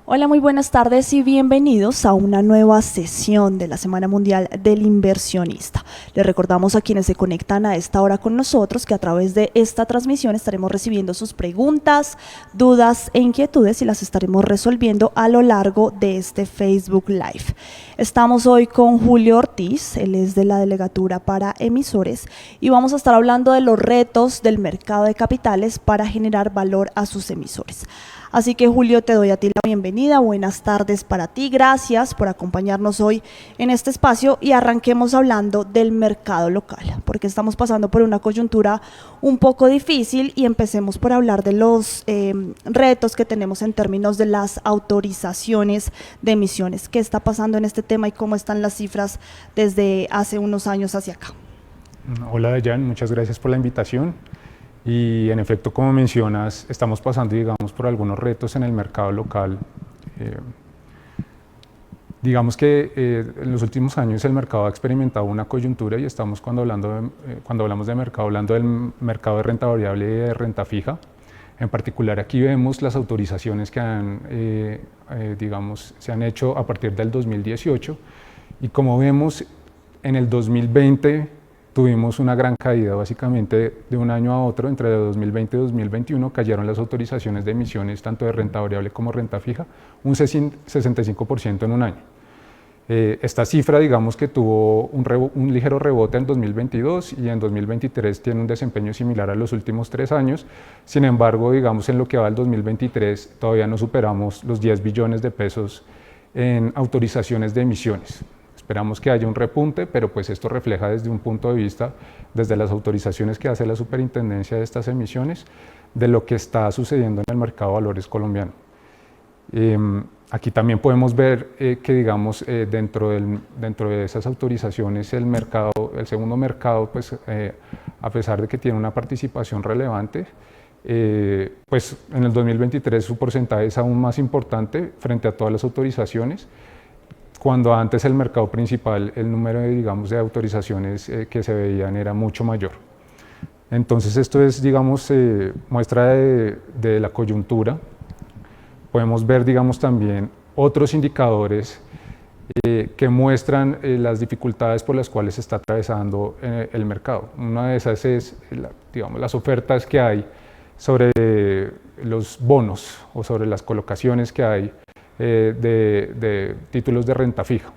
Hola, muy buenas tardes y bienvenidos a una nueva sesión de la Semana Mundial del Inversionista. Les recordamos a quienes se conectan a esta hora con nosotros que a través de esta transmisión estaremos recibiendo sus preguntas, dudas e inquietudes y las estaremos resolviendo a lo largo de este Facebook Live. Estamos hoy con Julio Ortiz, él es de la Delegatura para Emisores y vamos a estar hablando de los retos del mercado de capitales para generar valor a sus emisores. Así que Julio, te doy a ti la bienvenida, buenas tardes para ti, gracias por acompañarnos hoy en este espacio y arranquemos hablando del mercado local, porque estamos pasando por una coyuntura un poco difícil y empecemos por hablar de los retos que tenemos en términos de las autorizaciones de emisiones. ¿Qué está pasando en este tema y cómo están las cifras desde hace unos años hacia acá? Hola Dayan, muchas gracias por la invitación. Y en efecto, como mencionas, estamos pasando, digamos, por algunos retos en el mercado local. Digamos que en los últimos años el mercado ha experimentado una coyuntura y estamos cuando hablamos de mercado, hablando del mercado de renta variable y de renta fija. En particular aquí vemos las autorizaciones que se han hecho a partir del 2018 y como vemos en el 2020 tuvimos una gran caída, básicamente de un año a otro, entre 2020 y 2021 cayeron las autorizaciones de emisiones tanto de renta variable como renta fija, un 65% en un año. Esta cifra, digamos que tuvo un ligero rebote en 2022 y en 2023 tiene un desempeño similar a los últimos 3 años. Sin embargo, digamos en lo que va al 2023 todavía no superamos los 10 billones de pesos en autorizaciones de emisiones. Esperamos que haya un repunte, pero pues esto refleja desde un punto de vista, desde las autorizaciones que hace la superintendencia de estas emisiones, de lo que está sucediendo en el mercado de valores colombiano. Aquí también podemos ver que digamos dentro de esas autorizaciones el segundo mercado, pues a pesar de que tiene una participación relevante, pues en el 2023 su porcentaje es aún más importante frente a todas las autorizaciones, cuando antes el mercado principal, el número de autorizaciones que se veían era mucho mayor. Entonces esto es, digamos, muestra de la coyuntura. Podemos ver, digamos, también otros indicadores que muestran las dificultades por las cuales se está atravesando el mercado. Una de esas es, las ofertas que hay sobre los bonos o sobre las colocaciones que hay de títulos de renta fija.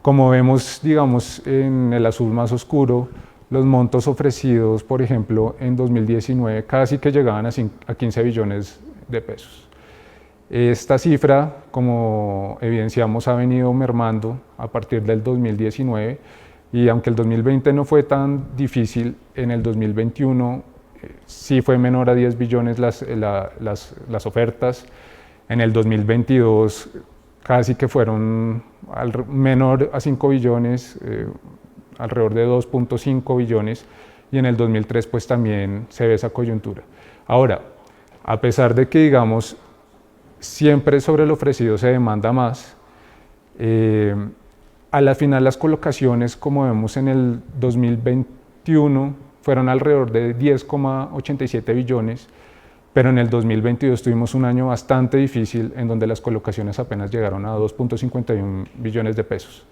Como vemos, digamos, en el azul más oscuro, los montos ofrecidos, por ejemplo, en 2019 casi que llegaban a 15 billones de pesos. Esta cifra, como evidenciamos, ha venido mermando a partir del 2019 y aunque el 2020 no fue tan difícil, en el 2021 sí fue menor a 10 billones las ofertas. En el 2022 casi que fueron menor a 5 billones, alrededor de 2.5 billones, y en el 2003 pues también se ve esa coyuntura. Ahora, a pesar de que digamos siempre sobre el ofrecido se demanda más, a la final las colocaciones, como vemos en el 2021, fueron alrededor de 10,87 billones, pero en el 2022 tuvimos un año bastante difícil en donde las colocaciones apenas llegaron a 2.51 billones de pesos.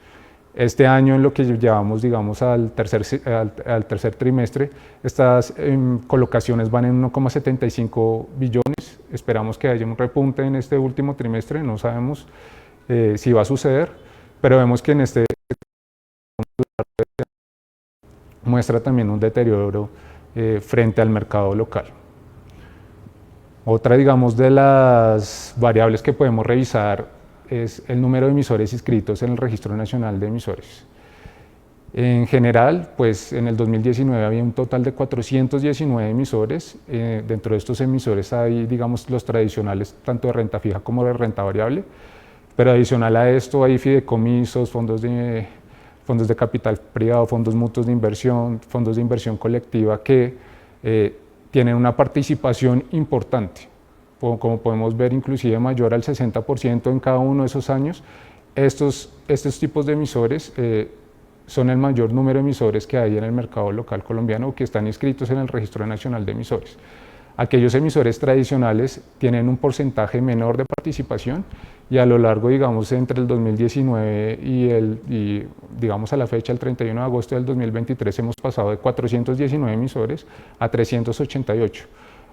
Este año, en lo que llevamos, digamos, al tercer trimestre, estas colocaciones van en 1,75 billones. Esperamos que haya un repunte en este último trimestre, no sabemos si va a suceder, pero vemos que en este muestra también un deterioro frente al mercado local. Otra, digamos, de las variables que podemos revisar es el número de emisores inscritos en el Registro Nacional de Emisores. En general, pues en el 2019 había un total de 419 emisores. Dentro de estos emisores hay, digamos, los tradicionales, tanto de renta fija como de renta variable, pero adicional a esto hay fideicomisos, fondos de capital privado, fondos mutuos de inversión colectiva que tienen una participación importante, como podemos ver inclusive mayor al 60% en cada uno de esos años. Estos tipos de emisores son el mayor número de emisores que hay en el mercado local colombiano o que están inscritos en el Registro Nacional de Emisores. Aquellos emisores tradicionales tienen un porcentaje menor de participación y a lo largo, digamos, entre el 2019 y digamos a la fecha, el 31 de agosto del 2023, hemos pasado de 419 emisores a 388,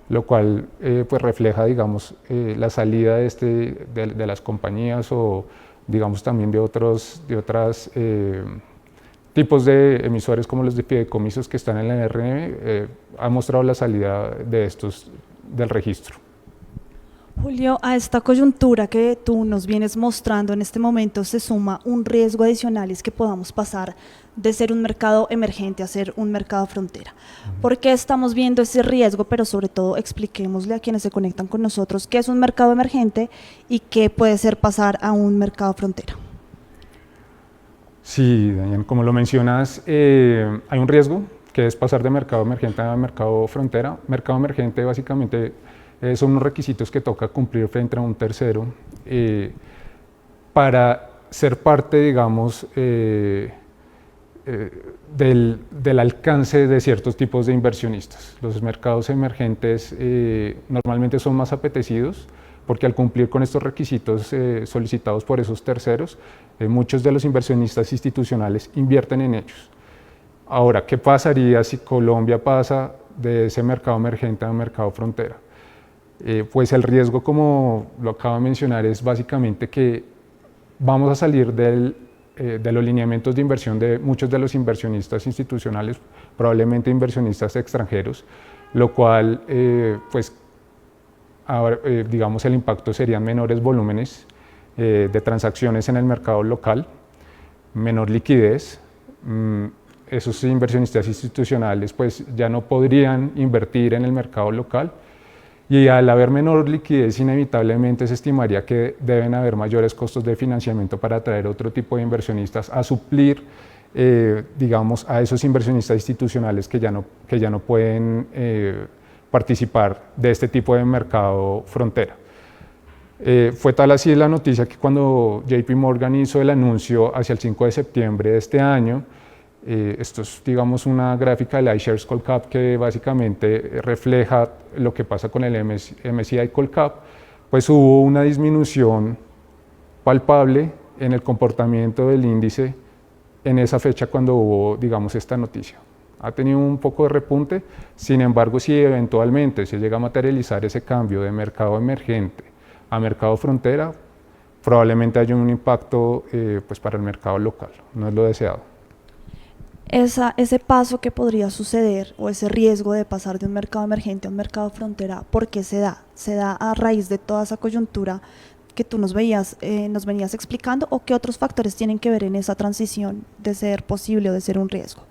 lo cual pues refleja, digamos, la salida de las compañías o, digamos, también de otras tipos de emisores como los de fideicomisos que están en la NRM, ha mostrado la salida de estos del registro. Julio, a esta coyuntura que tú nos vienes mostrando en este momento se suma un riesgo adicional, es que podamos pasar de ser un mercado emergente a ser un mercado frontera. ¿Por qué estamos viendo ese riesgo? Pero sobre todo expliquémosle a quienes se conectan con nosotros qué es un mercado emergente y qué puede ser pasar a un mercado frontera. Sí, Daniel, como lo mencionas, hay un riesgo que es pasar de mercado emergente a mercado frontera. Mercado emergente básicamente son unos requisitos que toca cumplir frente a un tercero para ser parte, digamos, del alcance de ciertos tipos de inversionistas. Los mercados emergentes normalmente son más apetecidos porque al cumplir con estos requisitos solicitados por esos terceros, muchos de los inversionistas institucionales invierten en ellos. Ahora, ¿qué pasaría si Colombia pasa de ese mercado emergente a un mercado frontera? Pues el riesgo, como lo acabo de mencionar, es básicamente que vamos a salir de los lineamientos de inversión de muchos de los inversionistas institucionales, probablemente inversionistas extranjeros, lo cual, pues, ahora, digamos, el impacto serían menores volúmenes de transacciones en el mercado local, menor liquidez. Esos inversionistas institucionales pues ya no podrían invertir en el mercado local y al haber menor liquidez inevitablemente se estimaría que deben haber mayores costos de financiamiento para atraer otro tipo de inversionistas a suplir digamos a esos inversionistas institucionales que ya no pueden participar de este tipo de mercado frontera. Fue tal así la noticia que cuando JP Morgan hizo el anuncio hacia el 5 de septiembre de este año, esto es, digamos, una gráfica del iShares Colcap que básicamente refleja lo que pasa con el MSCI Colcap, pues hubo una disminución palpable en el comportamiento del índice en esa fecha cuando hubo, digamos, esta noticia. Ha tenido un poco de repunte, sin embargo, si eventualmente se llega a materializar ese cambio de mercado emergente a mercado frontera, probablemente haya un impacto pues para el mercado local, no es lo deseado. Ese paso que podría suceder o ese riesgo de pasar de un mercado emergente a un mercado frontera, ¿por qué se da? ¿Se da a raíz de toda esa coyuntura que tú nos venías explicando o qué otros factores tienen que ver en esa transición de ser posible o de ser un riesgo?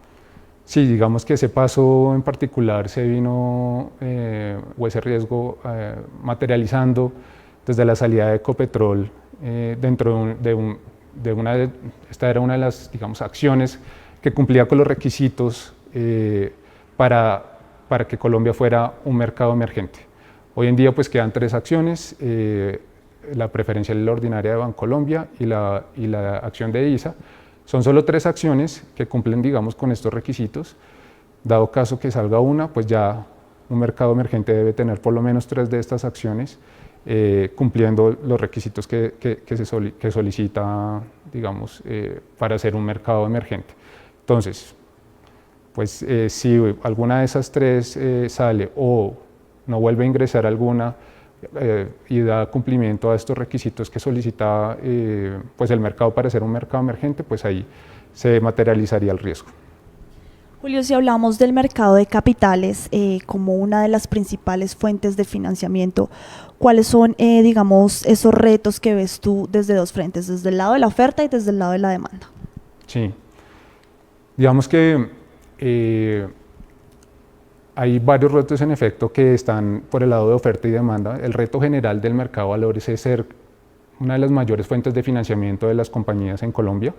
Sí, digamos que ese paso en particular se vino, o ese riesgo materializando desde la salida de Ecopetrol dentro esta era una de las, digamos, acciones que cumplía con los requisitos para que Colombia fuera un mercado emergente. Hoy en día pues quedan 3 acciones, la preferencial y la ordinaria de Bancolombia y la acción de ISA. Son solo 3 acciones que cumplen, digamos, con estos requisitos. Dado caso que salga una, pues ya un mercado emergente debe tener por lo menos 3 de estas acciones cumpliendo los requisitos que solicita, digamos, para ser un mercado emergente. Entonces, pues si alguna de esas 3 sale o no vuelve a ingresar alguna y da cumplimiento a estos requisitos que solicita pues el mercado para ser un mercado emergente, pues ahí se materializaría el riesgo. Julio, si hablamos del mercado de capitales como una de las principales fuentes de financiamiento, ¿cuáles son, digamos, esos retos que ves tú desde 2 frentes, desde el lado de la oferta y desde el lado de la demanda? Sí, digamos que hay varios retos en efecto que están por el lado de oferta y demanda. El reto general del mercado de valores es ser una de las mayores fuentes de financiamiento de las compañías en Colombia,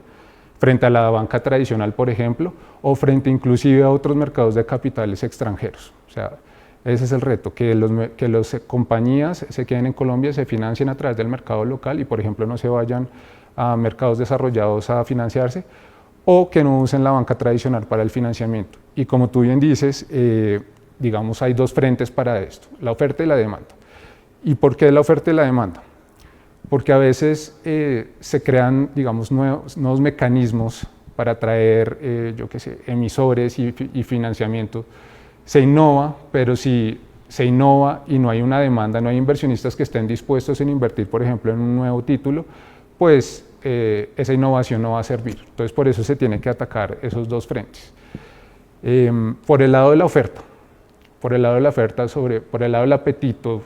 frente a la banca tradicional, por ejemplo, o frente inclusive a otros mercados de capitales extranjeros. O sea, ese es el reto, que las compañías se queden en Colombia, se financien a través del mercado local y, por ejemplo, no se vayan a mercados desarrollados a financiarse, o que no usen la banca tradicional para el financiamiento. Y como tú bien dices, digamos, hay dos frentes para esto, la oferta y la demanda. ¿Y por qué la oferta y la demanda? Porque a veces se crean, digamos, nuevos mecanismos para atraer, yo qué sé, emisores y financiamiento. Se innova, pero si se innova y no hay una demanda, no hay inversionistas que estén dispuestos en invertir, por ejemplo, en un nuevo título, pues esa innovación no va a servir. Entonces, por eso se tiene que atacar esos dos frentes. Por el lado de la oferta, por el lado del apetito,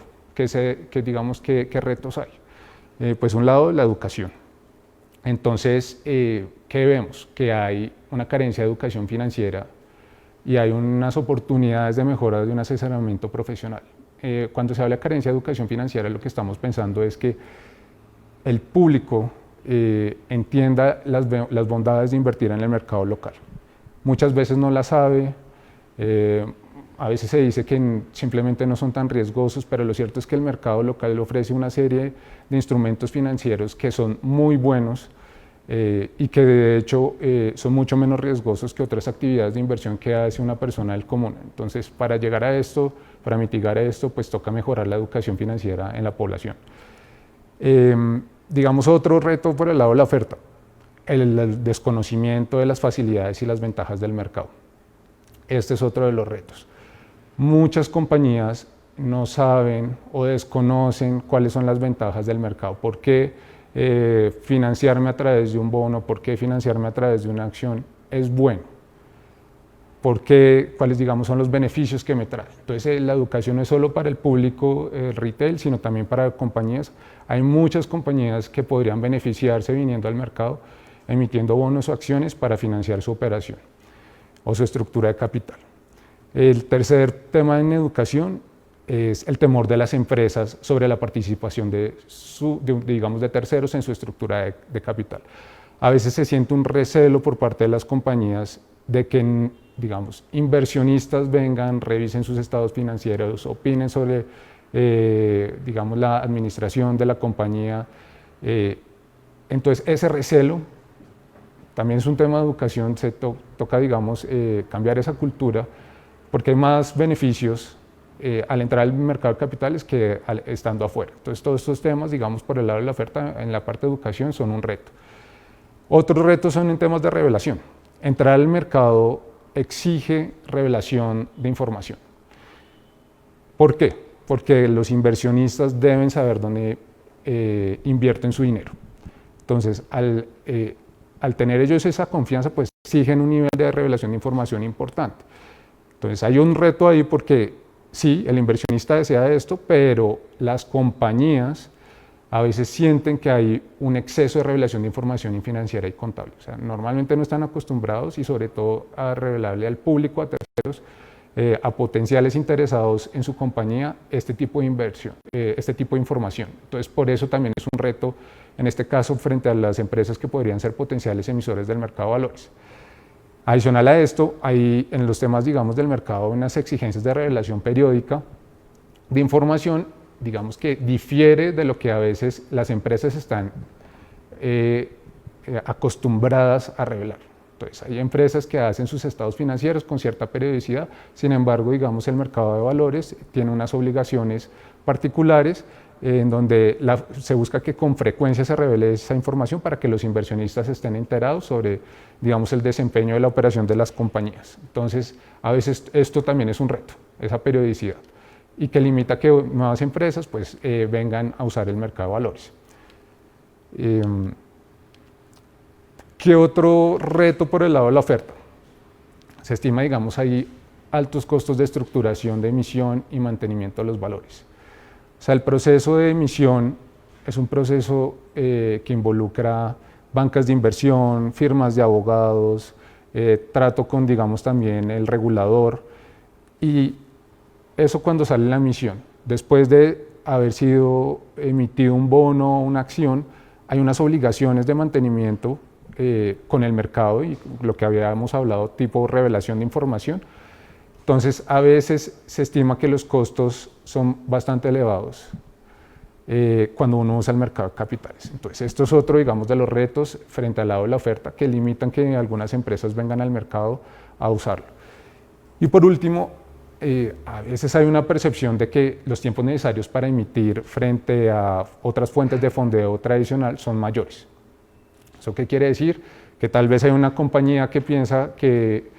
digamos, ¿qué retos hay? Pues un lado, la educación. Entonces, ¿qué vemos? Que hay una carencia de educación financiera y hay unas oportunidades de mejora de un asesoramiento profesional. Cuando se habla de carencia de educación financiera, lo que estamos pensando es que el público entienda las bondades de invertir en el mercado local. Muchas veces no la sabe, a veces se dice que simplemente no son tan riesgosos, pero lo cierto es que el mercado local le ofrece una serie de instrumentos financieros que son muy buenos y que de hecho son mucho menos riesgosos que otras actividades de inversión que hace una persona del común. Entonces, para llegar a esto, para mitigar esto, pues toca mejorar la educación financiera en la población. Digamos, otro reto por el lado de la oferta, el desconocimiento de las facilidades y las ventajas del mercado. Este es otro de los retos. Muchas compañías no saben o desconocen cuáles son las ventajas del mercado. ¿Por qué financiarme a través de un bono? ¿Por qué financiarme a través de una acción es bueno? ¿Cuáles, digamos, son los beneficios que me trae? Entonces, la educación no es solo para el público retail, sino también para compañías. Hay muchas compañías que podrían beneficiarse viniendo al mercado, emitiendo bonos o acciones para financiar su operación o su estructura de capital. El tercer tema en educación es el temor de las empresas sobre la participación digamos, de terceros en su estructura de capital. A veces se siente un recelo por parte de las compañías de que, digamos, inversionistas vengan, revisen sus estados financieros, opinen sobre, digamos, la administración de la compañía. Entonces, ese recelo también es un tema de educación, toca, digamos, cambiar esa cultura, porque hay más beneficios al entrar al mercado de capitales que estando afuera. Entonces, todos estos temas, digamos, por el lado de la oferta, en la parte de educación, son un reto. Otros retos son en temas de revelación. Entrar al mercado exige revelación de información. ¿Por qué? Porque los inversionistas deben saber dónde invierten su dinero. Entonces, al tener ellos esa confianza, pues exigen un nivel de revelación de información importante. Entonces, hay un reto ahí porque sí, el inversionista desea esto, pero las compañías a veces sienten que hay un exceso de revelación de información financiera y contable. O sea, normalmente no están acostumbrados y sobre todo a revelarle al público, a terceros, a potenciales interesados en su compañía este tipo de inversión, este tipo de información. Entonces, por eso también es un reto, en este caso, frente a las empresas que podrían ser potenciales emisores del mercado de valores. Adicional a esto, hay en los temas, digamos, del mercado unas exigencias de revelación periódica de información, digamos, que difiere de lo que a veces las empresas están acostumbradas a revelar. Entonces, hay empresas que hacen sus estados financieros con cierta periodicidad, sin embargo, digamos, el mercado de valores tiene unas obligaciones particulares en donde se busca que con frecuencia se revele esa información para que los inversionistas estén enterados sobre, digamos, el desempeño de la operación de las compañías. Entonces, a veces esto también es un reto, esa periodicidad, y que limita que nuevas empresas pues, vengan a usar el mercado de valores. ¿Qué otro reto por el lado de la oferta? Se estima, digamos, hay altos costos de estructuración de emisión y mantenimiento de los valores. O sea, el proceso de emisión es un proceso que involucra bancas de inversión, firmas de abogados, trato con, digamos, también el regulador, y eso cuando sale la emisión. Después de haber sido emitido un bono o una acción, hay unas obligaciones de mantenimiento con el mercado y lo que habíamos hablado, tipo revelación de información. Entonces, a veces se estima que los costos son bastante elevados cuando uno usa el mercado de capitales. Entonces, esto es otro, digamos, de los retos frente al lado de la oferta que limitan que algunas empresas vengan al mercado a usarlo. Y por último, a veces hay una percepción de que los tiempos necesarios para emitir frente a otras fuentes de fondeo tradicional son mayores. ¿Eso qué quiere decir? Que tal vez hay una compañía que piensa que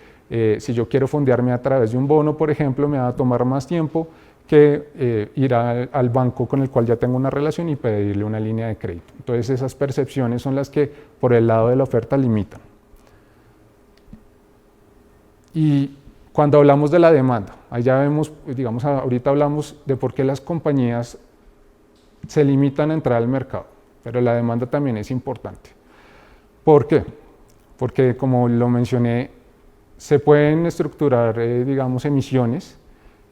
si yo quiero fondearme a través de un bono, por ejemplo, me va a tomar más tiempo que ir al banco con el cual ya tengo una relación y pedirle una línea de crédito. Entonces esas percepciones son las que por el lado de la oferta limitan. Y cuando hablamos de la demanda, allá vemos, digamos, ahorita hablamos de por qué las compañías se limitan a entrar al mercado, pero la demanda también es importante. ¿Por qué? Porque, como lo mencioné, se pueden estructurar, digamos, emisiones,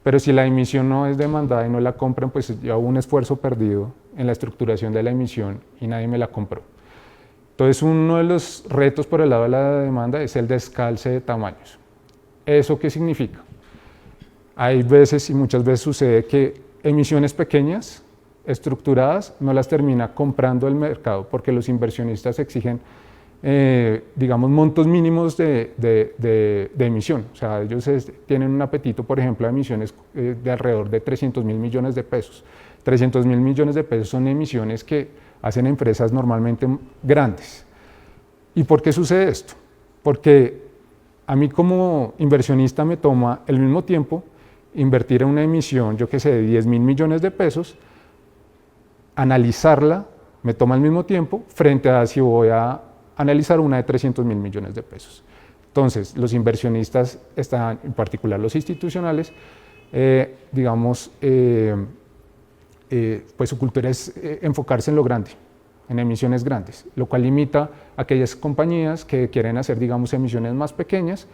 pero si la emisión no es demandada y no la compran, pues ya hubo un esfuerzo perdido en la estructuración de la emisión y nadie me la compró. Entonces, uno de los retos por el lado de la demanda es el descalce de tamaños. ¿Eso qué significa? Hay veces y muchas veces sucede que emisiones pequeñas, estructuradas, no las termina comprando el mercado porque los inversionistas exigen, digamos, montos mínimos de emisión. O sea, ellos tienen un apetito, por ejemplo, a emisiones de alrededor de 300.000 millones de pesos. 300.000 millones de pesos son emisiones que hacen empresas normalmente grandes. ¿Y por qué sucede esto? Porque a mí como inversionista me toma el mismo tiempo invertir en una emisión, yo qué sé, de 10.000 millones de pesos, analizarla, me toma el mismo tiempo, frente a si voy a analizar una de 300.000 millones de pesos. Entonces, los inversionistas están, en particular los institucionales, digamos, pues su cultura es enfocarse en lo grande, en emisiones grandes, lo cual limita a aquellas compañías que quieren hacer, digamos, emisiones más pequeñas,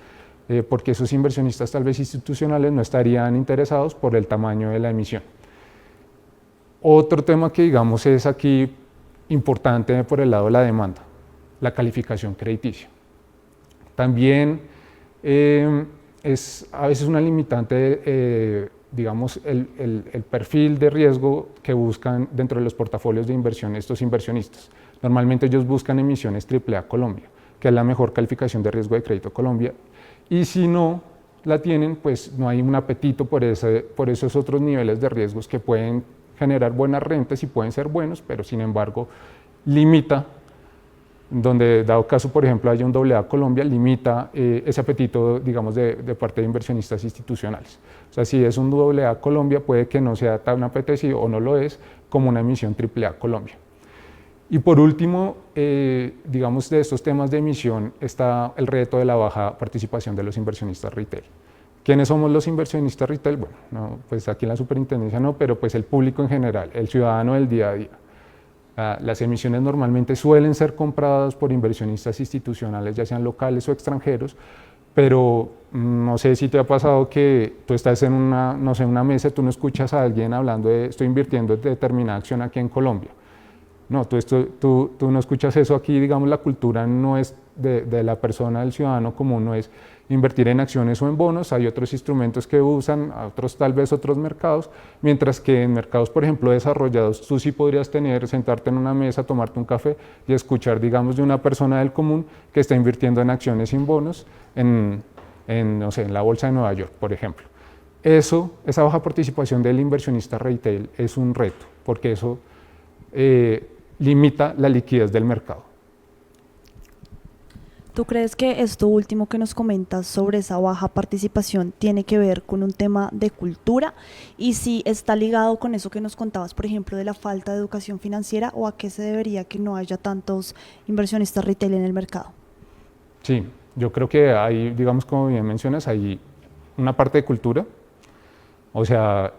porque esos inversionistas tal vez institucionales no estarían interesados por el tamaño de la emisión. Otro tema que, digamos, es aquí importante por el lado de la demanda, la calificación crediticia. También es a veces una limitante, digamos, el perfil de riesgo que buscan dentro de los portafolios de inversión estos inversionistas. Normalmente ellos buscan emisiones AAA Colombia, que es la mejor calificación de riesgo de crédito Colombia, y si no la tienen, pues no hay un apetito por esos otros niveles de riesgos que pueden generar buenas rentas y pueden ser buenos, pero sin embargo limita, donde dado caso, por ejemplo, haya un AA Colombia, limita ese apetito, digamos, de parte de inversionistas institucionales. O sea, si es un AA Colombia, puede que no sea tan apetecido o no lo es como una emisión AAA Colombia. Y por último, digamos, de estos temas de emisión está el reto de la baja participación de los inversionistas retail. ¿Quiénes somos los inversionistas retail? Bueno, no, pues aquí en la superintendencia no, pero pues el público en general, el ciudadano del día a día. Las emisiones normalmente suelen ser compradas por inversionistas institucionales, ya sean locales o extranjeros, pero no sé si te ha pasado que tú estás en una, no sé, una mesa, tú no escuchas a alguien hablando de estoy invirtiendo en determinada acción aquí en Colombia. No, tú no escuchas eso aquí, digamos, la cultura no es de la persona, del ciudadano común, no es invertir en acciones o en bonos, hay otros instrumentos que usan, otros tal vez otros mercados, mientras que en mercados, por ejemplo, desarrollados, tú sí podrías sentarte en una mesa, tomarte un café y escuchar, digamos, de una persona del común que está invirtiendo en acciones y en bonos no sé, en la bolsa de Nueva York, por ejemplo. Esa baja participación del inversionista retail es un reto, porque eso limita la liquidez del mercado. ¿Tú crees que esto último que nos comentas sobre esa baja participación tiene que ver con un tema de cultura? Y si está ligado con eso que nos contabas, por ejemplo, de la falta de educación financiera, ¿o a qué se debería que no haya tantos inversionistas retail en el mercado? Sí, yo creo que hay, digamos, como bien mencionas, hay una parte de cultura. O sea,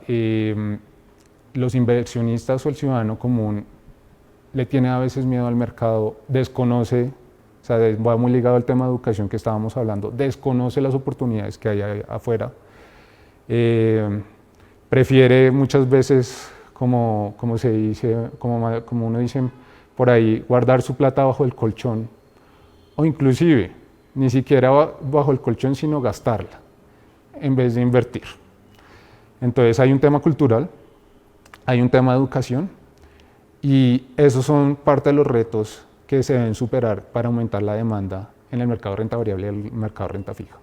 los inversionistas o el ciudadano común le tiene a veces miedo al mercado, desconoce, o sea, va muy ligado al tema de educación que estábamos hablando, desconoce las oportunidades que hay afuera, prefiere muchas veces, como se dice, como uno dice por ahí, guardar su plata bajo el colchón, o inclusive, ni siquiera bajo el colchón, sino gastarla, en vez de invertir. Entonces hay un tema cultural, hay un tema de educación, y esos son parte de los retos que se deben superar para aumentar la demanda en el mercado de renta variable y el mercado de renta fija.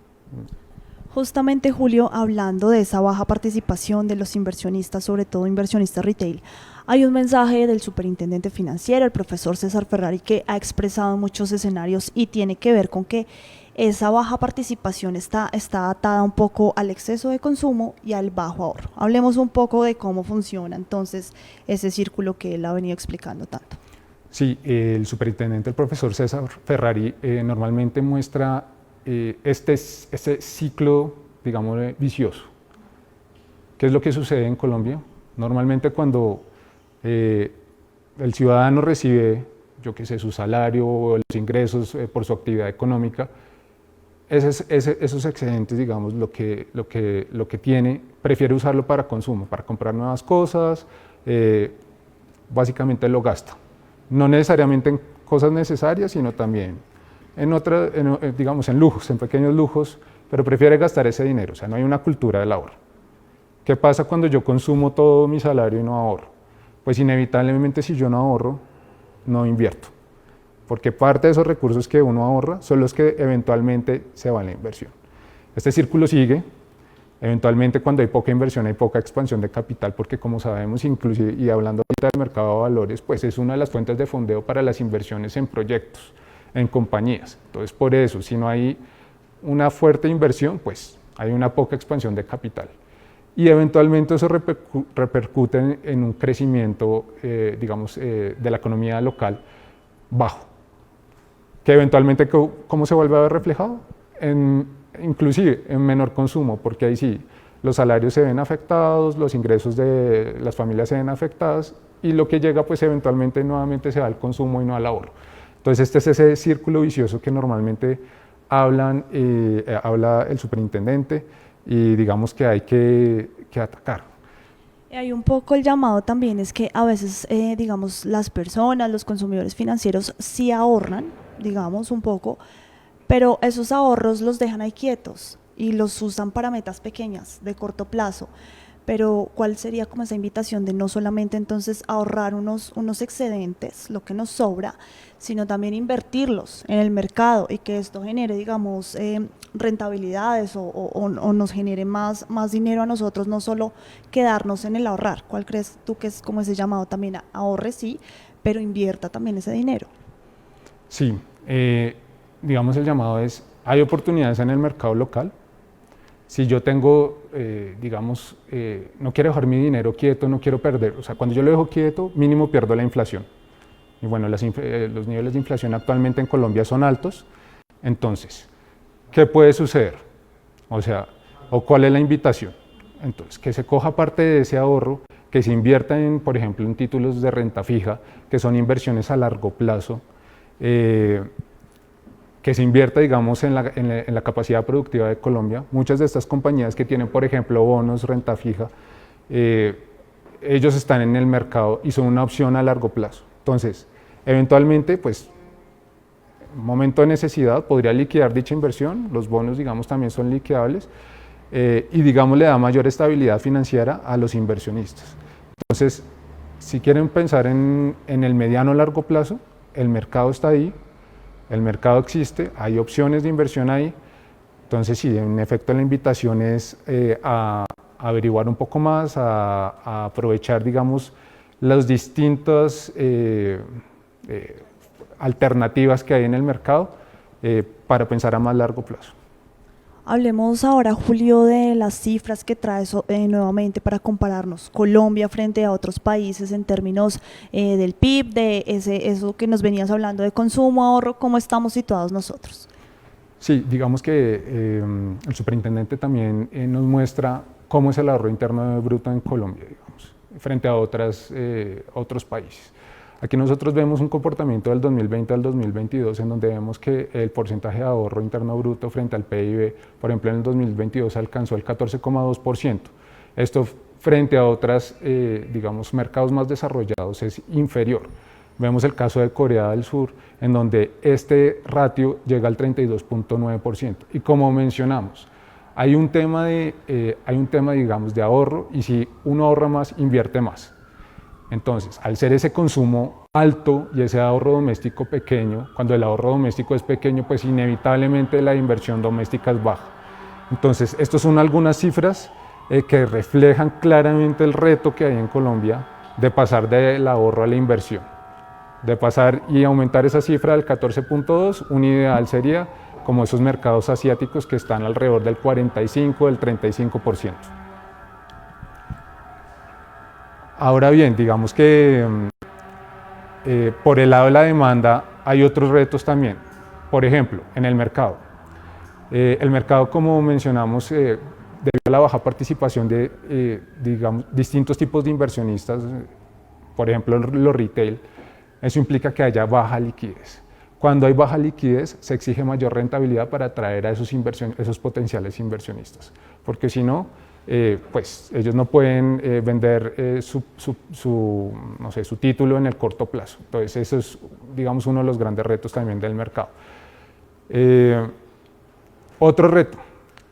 Justamente, Julio, hablando de esa baja participación de los inversionistas, sobre todo inversionistas retail, hay un mensaje del superintendente financiero, el profesor César Ferrari, que ha expresado en muchos escenarios y tiene que ver con que esa baja participación está atada un poco al exceso de consumo y al bajo ahorro. Hablemos un poco de cómo funciona entonces ese círculo que él ha venido explicando tanto. Sí, el superintendente, el profesor César Ferrari, normalmente muestra este ciclo, digamos, vicioso. ¿Qué es lo que sucede en Colombia? Normalmente cuando el ciudadano recibe, yo qué sé, su salario o los ingresos por su actividad económica, esos excedentes, digamos, lo que tiene, prefiere usarlo para consumo, para comprar nuevas cosas, básicamente lo gasta. No necesariamente en cosas necesarias, sino también digamos, en lujos, en pequeños lujos, pero prefiere gastar ese dinero, o sea, no hay una cultura del ahorro. ¿Qué pasa cuando yo consumo todo mi salario y no ahorro? Pues inevitablemente si yo no ahorro, no invierto, porque parte de esos recursos que uno ahorra son los que eventualmente se van a la inversión. Este círculo sigue, eventualmente cuando hay poca inversión hay poca expansión de capital, porque como sabemos, inclusive, y hablando ahorita del mercado de valores, pues es una de las fuentes de fondeo para las inversiones en proyectos, en compañías. Entonces, por eso, si no hay una fuerte inversión, pues hay una poca expansión de capital. Y eventualmente eso repercute en un crecimiento, digamos, de la economía local bajo, que eventualmente, ¿cómo se vuelve a ver reflejado? Inclusive en menor consumo, porque ahí sí, los salarios se ven afectados, los ingresos de las familias se ven afectados, y lo que llega, pues eventualmente nuevamente se va al consumo y no al ahorro. Entonces este es ese círculo vicioso que normalmente habla el superintendente y digamos que hay que atacar. Hay un poco el llamado también es que a veces, digamos, las personas, los consumidores financieros sí ahorran, digamos, un poco, pero esos ahorros los dejan ahí quietos y los usan para metas pequeñas, de corto plazo. Pero ¿cuál sería como esa invitación de no solamente entonces ahorrar unos excedentes, lo que nos sobra, sino también invertirlos en el mercado y que esto genere, digamos, rentabilidades o nos genere más dinero a nosotros, no solo quedarnos en el ahorrar? ¿Cuál crees tú que es como ese llamado también a ahorre, sí, pero invierta también ese dinero? Sí, digamos el llamado es, hay oportunidades en el mercado local. Si yo tengo, digamos, no quiero dejar mi dinero quieto, no quiero perder, o sea, cuando yo lo dejo quieto, mínimo pierdo la inflación. Y bueno, los niveles de inflación actualmente en Colombia son altos. Entonces, ¿qué puede suceder? O sea, ¿o cuál es la invitación? Entonces, que se coja parte de ese ahorro, que se invierta en, por ejemplo, en títulos de renta fija, que son inversiones a largo plazo, que se invierta, digamos, en la capacidad productiva de Colombia. Muchas de estas compañías que tienen, por ejemplo, bonos, renta fija, ellos están en el mercado y son una opción a largo plazo. Entonces, eventualmente, pues, momento de necesidad, podría liquidar dicha inversión, los bonos, digamos, también son liquidables, y, digamos, le da mayor estabilidad financiera a los inversionistas. Entonces, si quieren pensar en el mediano o largo plazo, el mercado está ahí, el mercado existe, hay opciones de inversión ahí. Entonces sí, en efecto la invitación es a averiguar un poco más, a aprovechar, digamos, las distintas alternativas que hay en el mercado para pensar a más largo plazo. Hablemos ahora, Julio, de las cifras que trae nuevamente para compararnos Colombia frente a otros países en términos del PIB, de eso que nos venías hablando de consumo, ahorro, ¿cómo estamos situados nosotros? Sí, digamos que el superintendente también nos muestra cómo es el ahorro interno bruto en Colombia, digamos, frente a otros países. Aquí nosotros vemos un comportamiento del 2020 al 2022 en donde vemos que el porcentaje de ahorro interno bruto frente al PIB, por ejemplo, en el 2022 alcanzó el 14,2%. Esto frente a otros, digamos, mercados más desarrollados es inferior. Vemos el caso de Corea del Sur, en donde este ratio llega al 32,9%. Y como mencionamos, hay un tema, digamos, de ahorro, y si uno ahorra más, invierte más. Entonces, al ser ese consumo alto y ese ahorro doméstico pequeño, cuando el ahorro doméstico es pequeño, pues inevitablemente la inversión doméstica es baja. Entonces, estas son algunas cifras que reflejan claramente el reto que hay en Colombia de pasar del ahorro a la inversión. De pasar y aumentar esa cifra del 14.2, un ideal sería como esos mercados asiáticos que están alrededor del 45, del 35%. Ahora bien, digamos que por el lado de la demanda hay otros retos también. Por ejemplo, en el mercado. El mercado, como mencionamos, debido a la baja participación de digamos, distintos tipos de inversionistas, por ejemplo los retail, eso implica que haya baja liquidez. Cuando hay baja liquidez, se exige mayor rentabilidad para atraer a esos potenciales inversionistas, porque si no, pues ellos no pueden vender no sé, su título en el corto plazo. Entonces, eso es, digamos, uno de los grandes retos también del mercado. Otro reto,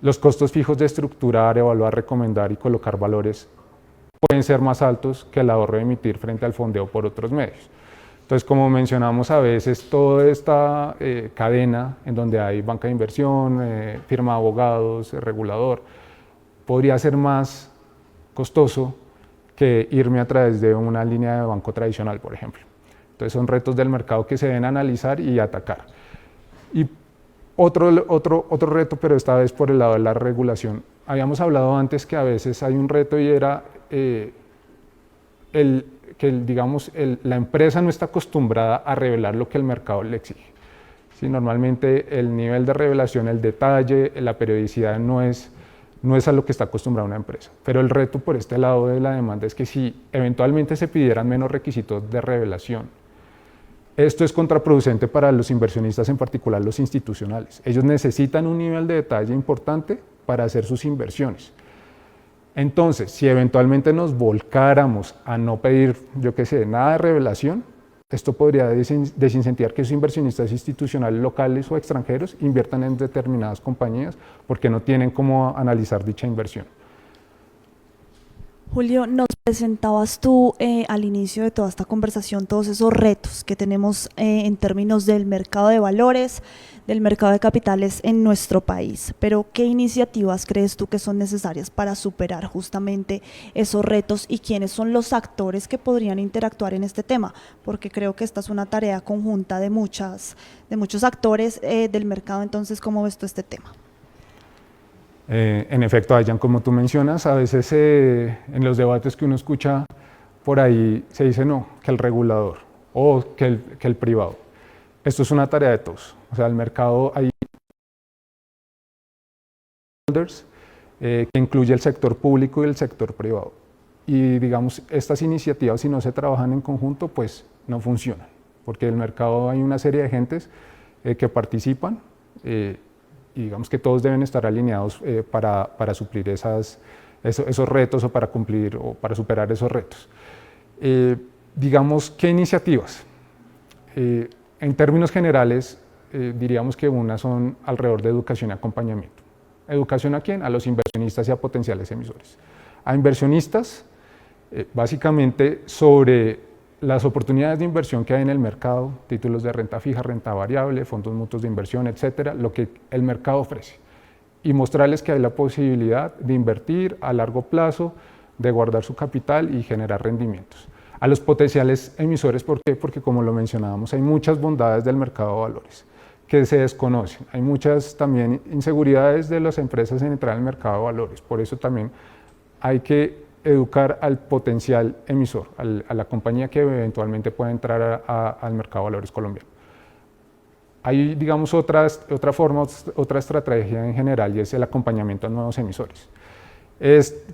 los costos fijos de estructurar, evaluar, recomendar y colocar valores pueden ser más altos que el ahorro de emitir frente al fondeo por otros medios. Entonces, como mencionamos, a veces toda esta cadena en donde hay banca de inversión, firma de abogados, regulador, podría ser más costoso que irme a través de una línea de banco tradicional, por ejemplo. Entonces, son retos del mercado que se deben analizar y atacar. Y otro reto, pero esta vez por el lado de la regulación. Habíamos hablado antes que a veces hay un reto y era digamos, la empresa no está acostumbrada a revelar lo que el mercado le exige. Sí, normalmente el nivel de revelación, el detalle, la periodicidad no es a lo que está acostumbrada una empresa. Pero el reto por este lado de la demanda es que si eventualmente se pidieran menos requisitos de revelación, esto es contraproducente para los inversionistas, en particular los institucionales. Ellos necesitan un nivel de detalle importante para hacer sus inversiones. Entonces, si eventualmente nos volcáramos a no pedir, yo qué sé, nada de revelación, esto podría desincentivar que esos inversionistas institucionales locales o extranjeros inviertan en determinadas compañías porque no tienen cómo analizar dicha inversión. Julio, nos presentabas tú al inicio de toda esta conversación todos esos retos que tenemos en términos del mercado de valores, del mercado de capitales en nuestro país, pero ¿qué iniciativas crees tú que son necesarias para superar justamente esos retos y quiénes son los actores que podrían interactuar en este tema? Porque creo que esta es una tarea conjunta de muchos actores del mercado. Entonces, ¿cómo ves tú este tema? En efecto, Ayan, como tú mencionas, a veces en los debates que uno escucha por ahí se dice no, que el regulador o que el privado. Esto es una tarea de todos. O sea, el mercado hay stakeholders que incluye el sector público y el sector privado. Y digamos, estas iniciativas, si no se trabajan en conjunto, pues no funcionan, porque en el mercado hay una serie de agentes que participan. Y digamos que todos deben estar alineados para suplir esos retos o para cumplir o para superar esos retos. Digamos, ¿qué iniciativas? En términos generales, diríamos que unas son alrededor de educación y acompañamiento. ¿Educación a quién? A los inversionistas y a potenciales emisores. A inversionistas, básicamente sobre las oportunidades de inversión que hay en el mercado, títulos de renta fija, renta variable, fondos mutuos de inversión, etcétera, lo que el mercado ofrece. Y mostrarles que hay la posibilidad de invertir a largo plazo, de guardar su capital y generar rendimientos. A los potenciales emisores, ¿por qué? Porque como lo mencionábamos, hay muchas bondades del mercado de valores que se desconocen. Hay muchas también inseguridades de las empresas en entrar al mercado de valores. Por eso también hay que educar al potencial emisor, a la compañía que eventualmente pueda entrar al mercado de valores colombiano. Hay, digamos, otra forma, otra estrategia en general, y es el acompañamiento a nuevos emisores.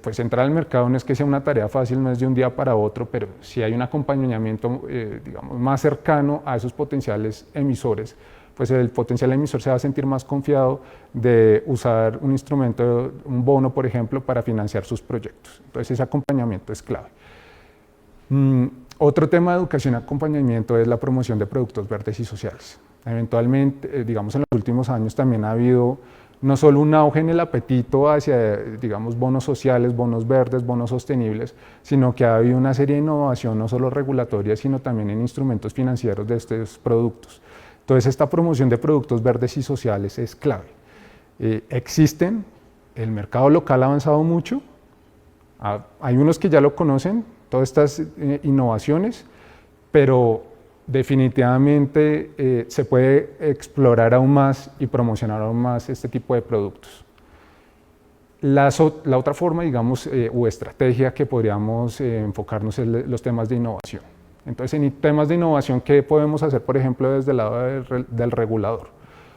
Pues entrar al mercado no es que sea una tarea fácil, no es de un día para otro, pero si hay un acompañamiento digamos, más cercano a esos potenciales emisores, pues el potencial emisor se va a sentir más confiado de usar un instrumento, un bono, por ejemplo, para financiar sus proyectos. Entonces, ese acompañamiento es clave. Otro tema de educación y acompañamiento es la promoción de productos verdes y sociales. Eventualmente, digamos, en los últimos años también ha habido no solo un auge en el apetito hacia, digamos, bonos sociales, bonos verdes, bonos sostenibles, sino que ha habido una serie de innovación, no solo regulatoria, sino también en instrumentos financieros de estos productos. Entonces, esta promoción de productos verdes y sociales es clave. Existen, el mercado local ha avanzado mucho, hay unos que ya lo conocen, todas estas innovaciones, pero definitivamente se puede explorar aún más y promocionar aún más este tipo de productos. La otra forma, digamos, o estrategia que podríamos enfocarnos es los temas de innovación. Entonces, en temas de innovación, ¿qué podemos hacer, por ejemplo, desde el lado del regulador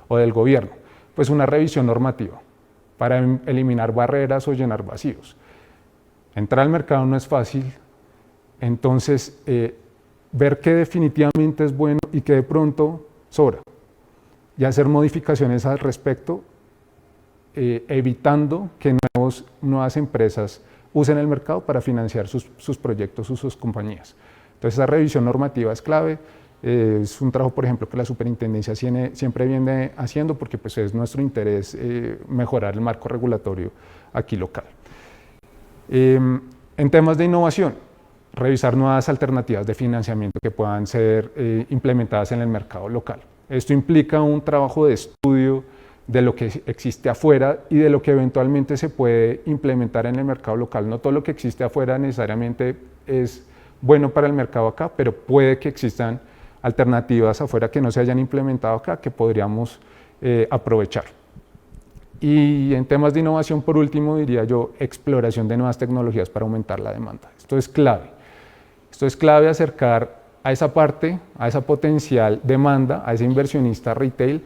o del gobierno? Pues una revisión normativa para eliminar barreras o llenar vacíos. Entrar al mercado no es fácil, entonces ver qué definitivamente es bueno y qué de pronto sobra y hacer modificaciones al respecto, evitando que nuevas empresas usen el mercado para financiar sus proyectos o sus compañías. Entonces esa revisión normativa es clave, es un trabajo, por ejemplo, que la superintendencia siempre viene haciendo porque pues, es nuestro interés mejorar el marco regulatorio aquí local. En temas de innovación, revisar nuevas alternativas de financiamiento que puedan ser implementadas en el mercado local. Esto implica un trabajo de estudio de lo que existe afuera y de lo que eventualmente se puede implementar en el mercado local. No todo lo que existe afuera necesariamente es bueno para el mercado acá, pero puede que existan alternativas afuera que no se hayan implementado acá que podríamos aprovechar. Y en temas de innovación, por último, diría yo, exploración de nuevas tecnologías para aumentar la demanda. Esto es clave. Esto es clave acercar a esa parte, a esa potencial demanda, a ese inversionista retail,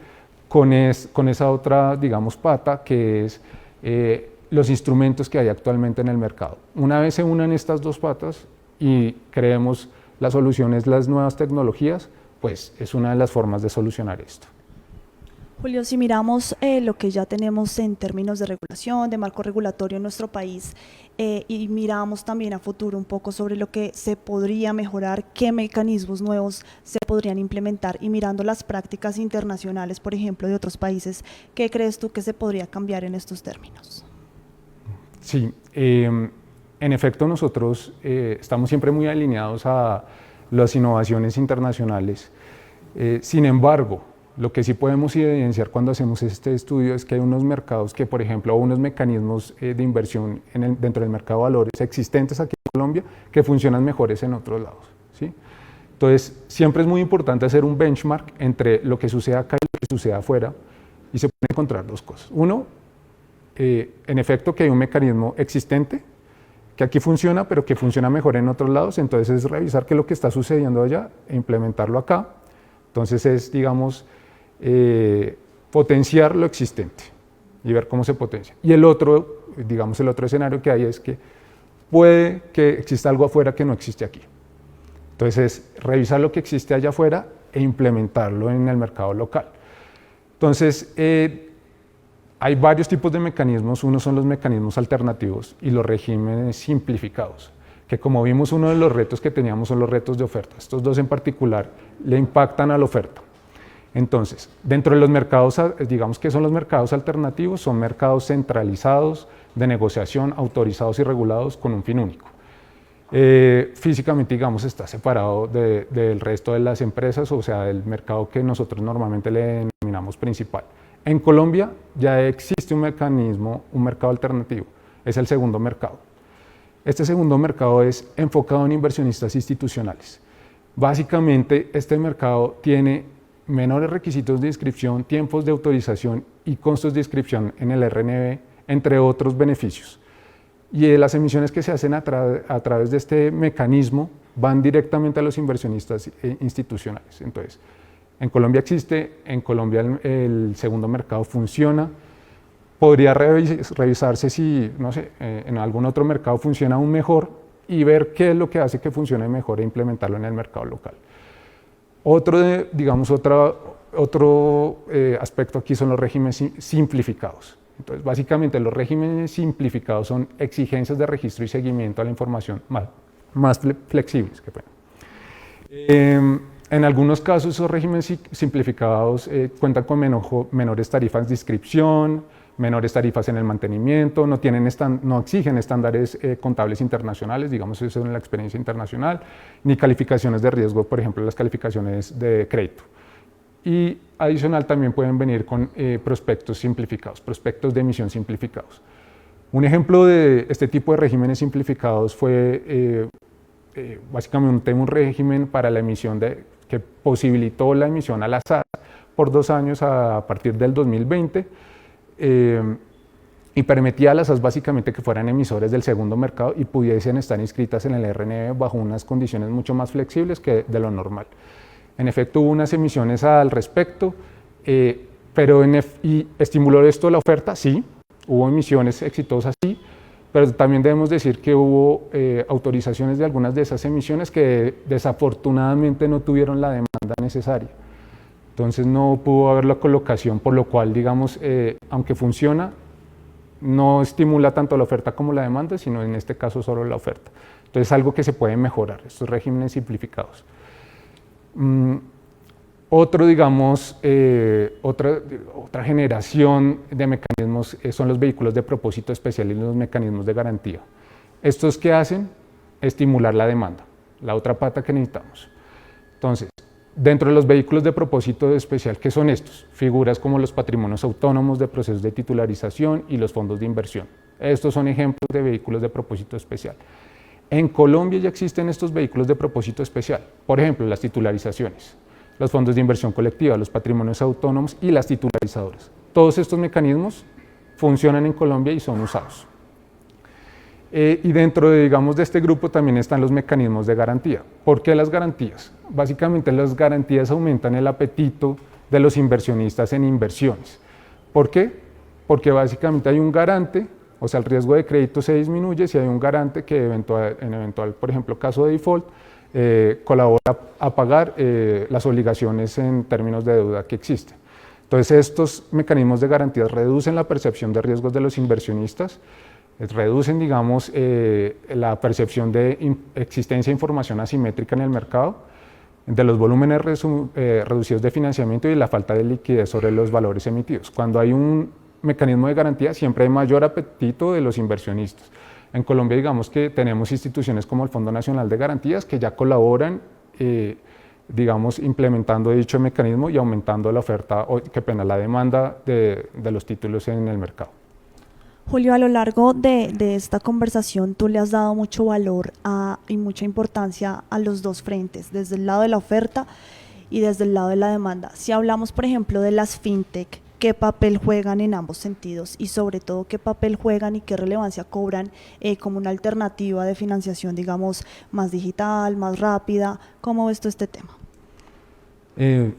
con esa otra, digamos, pata, que es los instrumentos que hay actualmente en el mercado. Una vez se unan estas dos patas y creemos las soluciones, las nuevas tecnologías, pues es una de las formas de solucionar esto. Julio, si miramos lo que ya tenemos en términos de regulación, de marco regulatorio en nuestro país, y miramos también a futuro un poco sobre lo que se podría mejorar, qué mecanismos nuevos se podrían implementar, y mirando las prácticas internacionales, por ejemplo, de otros países, ¿qué crees tú que se podría cambiar en estos términos? Sí, en efecto nosotros estamos siempre muy alineados a las innovaciones internacionales. Sin embargo, lo que sí podemos evidenciar cuando hacemos este estudio es que hay unos mercados que, por ejemplo, unos mecanismos de inversión dentro del mercado de valores existentes aquí en Colombia que funcionan mejores en otros lados, ¿sí? Entonces, siempre es muy importante hacer un benchmark entre lo que sucede acá y lo que sucede afuera y se pueden encontrar dos cosas. Uno, en efecto, que hay un mecanismo existente que aquí funciona, pero que funciona mejor en otros lados, entonces es revisar qué es lo que está sucediendo allá e implementarlo acá. Entonces es, digamos, potenciar lo existente y ver cómo se potencia. Y el otro, digamos, el otro escenario que hay es que puede que exista algo afuera que no existe aquí. Entonces es revisar lo que existe allá afuera e implementarlo en el mercado local. Entonces, hay varios tipos de mecanismos. Uno son los mecanismos alternativos y los regímenes simplificados, que como vimos, uno de los retos que teníamos son los retos de oferta. Estos dos en particular le impactan a la oferta. Entonces, dentro de los mercados, digamos que son los mercados alternativos, son mercados centralizados, de negociación, autorizados y regulados con un fin único. Físicamente, digamos, está separado del resto de las empresas, o sea, del mercado que nosotros normalmente le denominamos principal. En Colombia ya existe un mecanismo, un mercado alternativo, es el segundo mercado. Este segundo mercado es enfocado en inversionistas institucionales. Básicamente, este mercado tiene menores requisitos de inscripción, tiempos de autorización y costos de inscripción en el RNB, entre otros beneficios. Y las emisiones que se hacen a través de este mecanismo van directamente a los inversionistas institucionales. Entonces, en Colombia existe, en Colombia el segundo mercado funciona. Podría revisarse si, no sé, en algún otro mercado funciona aún mejor y ver qué es lo que hace que funcione mejor e implementarlo en el mercado local. Otro aspecto aquí son los regímenes simplificados. Entonces, básicamente los regímenes simplificados son exigencias de registro y seguimiento a la información más flexibles. En algunos casos, esos regímenes simplificados cuentan con menores tarifas de inscripción, menores tarifas en el mantenimiento, no exigen estándares contables internacionales, digamos eso en la experiencia internacional, ni calificaciones de riesgo, por ejemplo, las calificaciones de crédito. Y adicional también pueden venir con prospectos simplificados, prospectos de emisión simplificados. Un ejemplo de este tipo de regímenes simplificados fue básicamente un régimen para la emisión que posibilitó la emisión al azar por 2 años a partir del 2020 y permitía a las SAS básicamente que fueran emisores del segundo mercado y pudiesen estar inscritas en el RNB bajo unas condiciones mucho más flexibles que de lo normal. En efecto, hubo unas emisiones al respecto, pero y estimuló esto la oferta, sí, hubo emisiones exitosas, sí, pero también debemos decir que hubo autorizaciones de algunas de esas emisiones que desafortunadamente no tuvieron la demanda necesaria. Entonces no pudo haber la colocación, por lo cual, digamos, aunque funciona, no estimula tanto la oferta como la demanda, sino en este caso solo la oferta. Entonces es algo que se puede mejorar, estos regímenes simplificados. Digamos, otra generación de mecanismos son los vehículos de propósito especial y los mecanismos de garantía. ¿Estos qué hacen? Estimular la demanda, la otra pata que necesitamos. Entonces, dentro de los vehículos de propósito especial, ¿qué son estos? Figuras como los patrimonios autónomos de procesos de titularización y los fondos de inversión. Estos son ejemplos de vehículos de propósito especial. En Colombia ya existen estos vehículos de propósito especial, por ejemplo, las titularizaciones, los fondos de inversión colectiva, los patrimonios autónomos y las titularizadoras. Todos estos mecanismos funcionan en Colombia y son usados. Y dentro de, digamos, de este grupo también están los mecanismos de garantía. ¿Por qué las garantías? Básicamente las garantías aumentan el apetito de los inversionistas en inversiones. ¿Por qué? Porque básicamente hay un garante, o sea, el riesgo de crédito se disminuye si hay un garante que en eventual, por ejemplo, caso de default, colabora a pagar las obligaciones en términos de deuda que existen. Entonces, estos mecanismos de garantías reducen la percepción de riesgos de los inversionistas, reducen, digamos, la percepción de existencia de información asimétrica en el mercado, de los volúmenes reducidos de financiamiento y la falta de liquidez sobre los valores emitidos. Cuando hay un mecanismo de garantía, siempre hay mayor apetito de los inversionistas. En Colombia, digamos que tenemos instituciones como el Fondo Nacional de Garantías que ya colaboran, digamos, implementando dicho mecanismo y aumentando la oferta, la demanda de los títulos en el mercado. Julio, a lo largo de esta conversación tú le has dado mucho valor y mucha importancia a los dos frentes, desde el lado de la oferta y desde el lado de la demanda. Si hablamos, por ejemplo, de las fintech, ¿qué papel juegan en ambos sentidos? Y sobre todo, ¿qué papel juegan y qué relevancia cobran como una alternativa de financiación, digamos, más digital, más rápida? ¿Cómo ves tú este tema?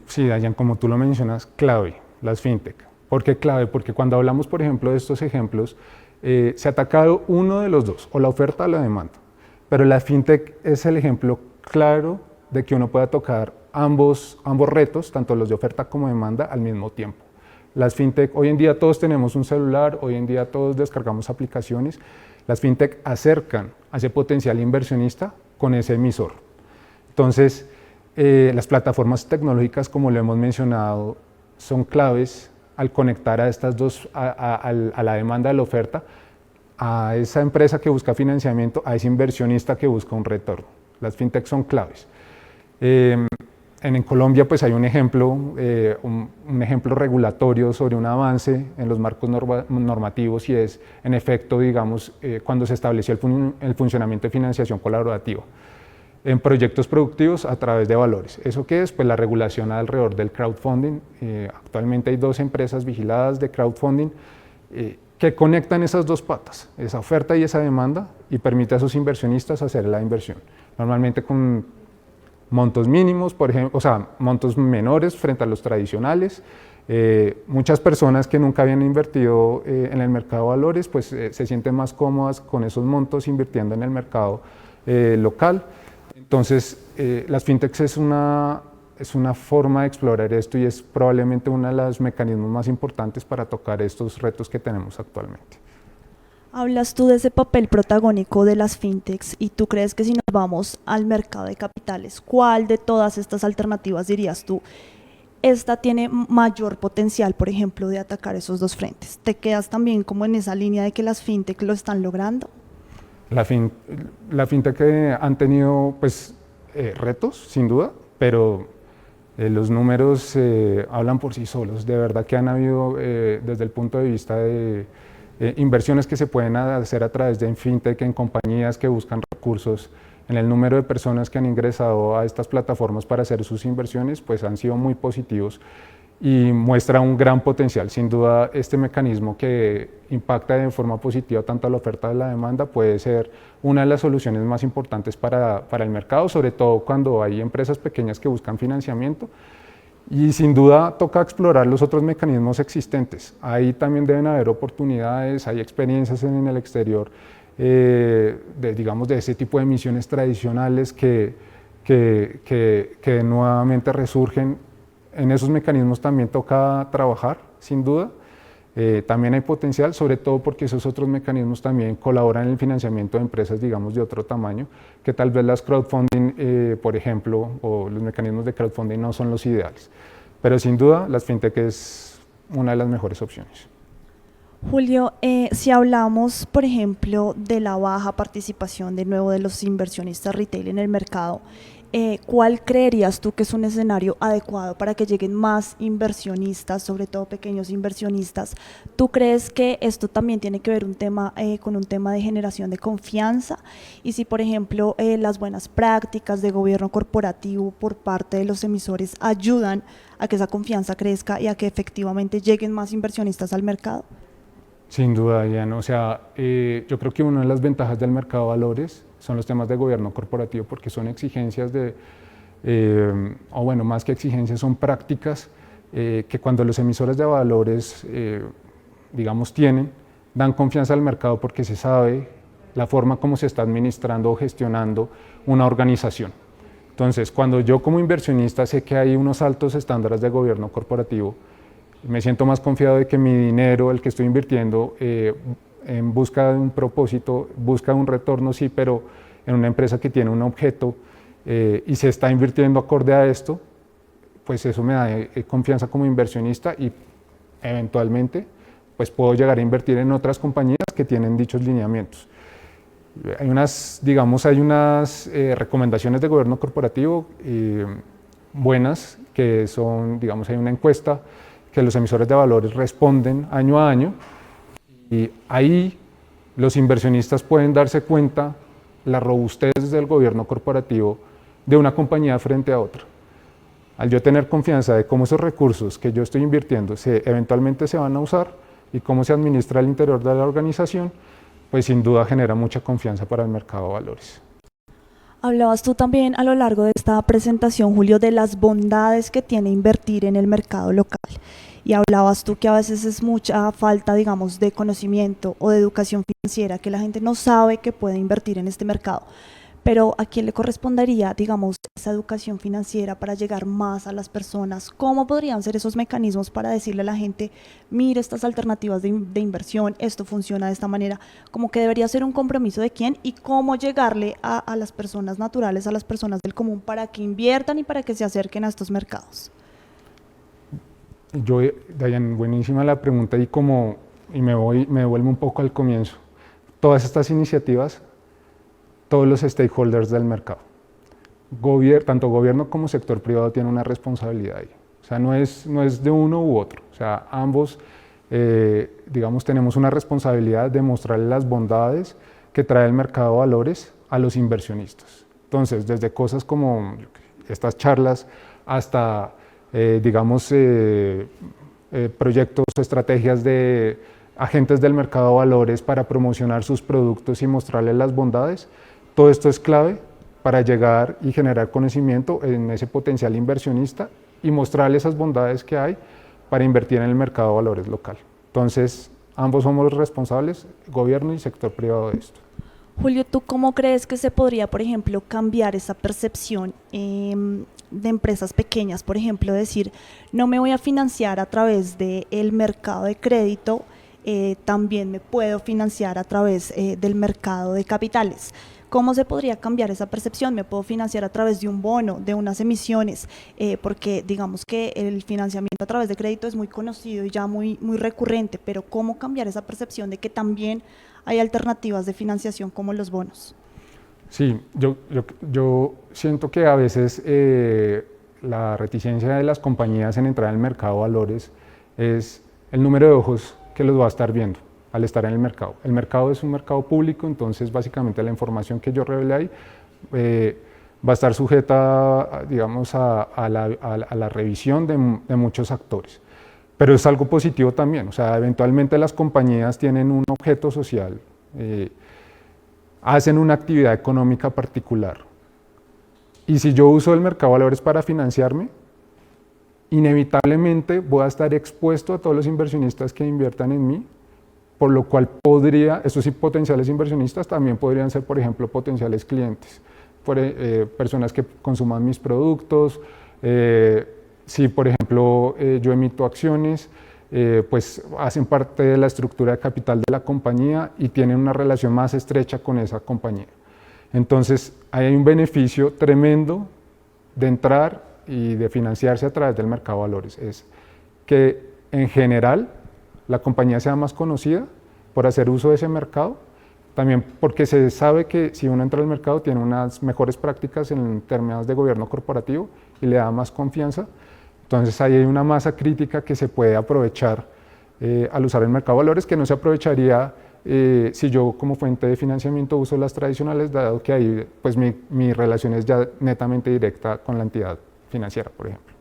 Sí, Dayan, como tú lo mencionas, clave, las fintech. ¿Por qué clave? Porque cuando hablamos, por ejemplo, de estos ejemplos, se ha atacado uno de los dos, o la oferta o la demanda. Pero la fintech es el ejemplo claro de que uno pueda tocar ambos retos, tanto los de oferta como demanda, al mismo tiempo. Las fintech, hoy en día todos tenemos un celular, hoy en día todos descargamos aplicaciones. Las fintech acercan a ese potencial inversionista con ese emisor. Entonces, las plataformas tecnológicas, como lo hemos mencionado, son claves al conectar a estas dos, a la demanda de la oferta, a esa empresa que busca financiamiento, a ese inversionista que busca un retorno. Las fintech son claves. En Colombia pues hay un ejemplo, un ejemplo regulatorio sobre un avance en los marcos normativos y es, en efecto, digamos, cuando se estableció el funcionamiento de financiación colaborativa en proyectos productivos a través de valores. ¿Eso qué es? Pues la regulación alrededor del crowdfunding. Actualmente hay 2 empresas vigiladas de crowdfunding que conectan esas dos patas, esa oferta y esa demanda, y permite a esos inversionistas hacer la inversión. Normalmente con montos mínimos, por ejemplo, o sea, montos menores frente a los tradicionales. Muchas personas que nunca habían invertido en el mercado de valores, pues se sienten más cómodas con esos montos invirtiendo en el mercado local. Entonces, las fintechs es una forma de explorar esto y es probablemente uno de los mecanismos más importantes para tocar estos retos que tenemos actualmente. Hablas tú de ese papel protagónico de las fintechs y tú crees que si nos vamos al mercado de capitales, ¿cuál de todas estas alternativas dirías tú? Esta tiene mayor potencial, por ejemplo, de atacar esos dos frentes. ¿Te quedas también como en esa línea de que las fintech lo están logrando? La fintech han tenido pues, retos, sin duda, pero los números hablan por sí solos. De verdad que han habido, desde el punto de vista de inversiones que se pueden hacer a través de fintech en compañías que buscan recursos, en el número de personas que han ingresado a estas plataformas para hacer sus inversiones, pues han sido muy positivos y muestra un gran potencial. Sin duda, este mecanismo que impacta de forma positiva tanto a la oferta de la demanda puede ser una de las soluciones más importantes para el mercado, sobre todo cuando hay empresas pequeñas que buscan financiamiento. Y sin duda toca explorar los otros mecanismos existentes. Ahí también deben haber oportunidades, hay experiencias en el exterior, digamos, de ese tipo de emisiones tradicionales que nuevamente resurgen. En esos mecanismos también toca trabajar, sin duda. También hay potencial, sobre todo porque esos otros mecanismos también colaboran en el financiamiento de empresas, digamos, de otro tamaño, que tal vez las crowdfunding, por ejemplo, o los mecanismos de crowdfunding no son los ideales. Pero sin duda, las fintech es una de las mejores opciones. Julio, si hablamos, por ejemplo, de la baja participación de nuevo de los inversionistas retail en el mercado, ¿cuál creerías tú que es un escenario adecuado para que lleguen más inversionistas, sobre todo pequeños inversionistas? ¿Tú crees que esto también tiene que ver con un tema de generación de confianza? Y si, por ejemplo, las buenas prácticas de gobierno corporativo por parte de los emisores ayudan a que esa confianza crezca y a que efectivamente lleguen más inversionistas al mercado. Sin duda, Diana. O sea, yo creo que una de las ventajas del mercado de valores son los temas de gobierno corporativo, porque son exigencias o bueno, más que exigencias, son prácticas que cuando los emisores de valores, digamos, dan confianza al mercado porque se sabe la forma como se está administrando o gestionando una organización. Entonces, cuando yo como inversionista sé que hay unos altos estándares de gobierno corporativo, me siento más confiado de que mi dinero, el que estoy invirtiendo, en busca de un propósito, busca un retorno, sí, pero en una empresa que tiene un objeto y se está invirtiendo acorde a esto, pues eso me da confianza como inversionista y eventualmente pues puedo llegar a invertir en otras compañías que tienen dichos lineamientos. Hay unas, digamos, recomendaciones de gobierno corporativo buenas que son, digamos, hay una encuesta que los emisores de valores responden año a año y ahí los inversionistas pueden darse cuenta la robustez del gobierno corporativo de una compañía frente a otra. Al yo tener confianza de cómo esos recursos que yo estoy invirtiendo eventualmente se van a usar y cómo se administra al interior de la organización, pues sin duda genera mucha confianza para el mercado de valores. Hablabas tú también a lo largo de esta presentación, Julio, de las bondades que tiene invertir en el mercado local. Y hablabas tú que a veces es mucha falta, digamos, de conocimiento o de educación financiera, que la gente no sabe que puede invertir en este mercado. Pero ¿a quién le correspondería, digamos, esa educación financiera para llegar más a las personas? ¿Cómo podrían ser esos mecanismos para decirle a la gente, mire estas alternativas de inversión, esto funciona de esta manera? Como que debería ser un compromiso de quién y cómo llegarle a las personas naturales, a las personas del común, para que inviertan y para que se acerquen a estos mercados. Dayan, buenísima la pregunta y me devuelvo un poco al comienzo. Todas estas iniciativas, todos los stakeholders del mercado, tanto gobierno como sector privado tienen una responsabilidad ahí. O sea, no es de uno u otro. O sea, ambos, digamos, tenemos una responsabilidad de mostrarle las bondades que trae el mercado de valores a los inversionistas. Entonces, desde cosas como estas charlas hasta digamos, proyectos o estrategias de agentes del mercado de valores para promocionar sus productos y mostrarles las bondades. Todo esto es clave para llegar y generar conocimiento en ese potencial inversionista y mostrarle esas bondades que hay para invertir en el mercado de valores local. Entonces, ambos somos los responsables, gobierno y sector privado de esto. Julio, ¿tú cómo crees que se podría, por ejemplo, cambiar esa percepción de empresas pequeñas? Por ejemplo, decir, no me voy a financiar a través del mercado de crédito, también me puedo financiar a través del mercado de capitales. ¿Cómo se podría cambiar esa percepción? Me puedo financiar a través de un bono, de unas emisiones, porque digamos que el financiamiento a través de crédito es muy conocido y ya muy recurrente, pero ¿cómo cambiar esa percepción de que también hay alternativas de financiación como los bonos? Sí, yo siento que a veces la reticencia de las compañías en entrar al mercado de valores es el número de ojos que los va a estar viendo. al estar en el mercado. El mercado es un mercado público, entonces básicamente la información que yo revele ahí va a estar sujeta, digamos, a la revisión de muchos actores. Pero es algo positivo también, o sea, eventualmente las compañías tienen un objeto social, hacen una actividad económica particular. Y si yo uso el mercado de valores para financiarme, inevitablemente voy a estar expuesto a todos los inversionistas que inviertan en mí, por lo cual estos potenciales inversionistas también podrían ser, por ejemplo, potenciales clientes, personas que consuman mis productos. Si, por ejemplo, yo emito acciones, pues hacen parte de la estructura de capital de la compañía y tienen una relación más estrecha con esa compañía. Entonces, ahí hay un beneficio tremendo de entrar y de financiarse a través del mercado de valores. Es que, en general, la compañía sea más conocida por hacer uso de ese mercado, también porque se sabe que si uno entra al mercado tiene unas mejores prácticas en términos de gobierno corporativo y le da más confianza. Entonces ahí hay una masa crítica que se puede aprovechar al usar el mercado de valores, que no se aprovecharía si yo como fuente de financiamiento uso las tradicionales, dado que ahí pues mi relación es ya netamente directa con la entidad financiera, por ejemplo.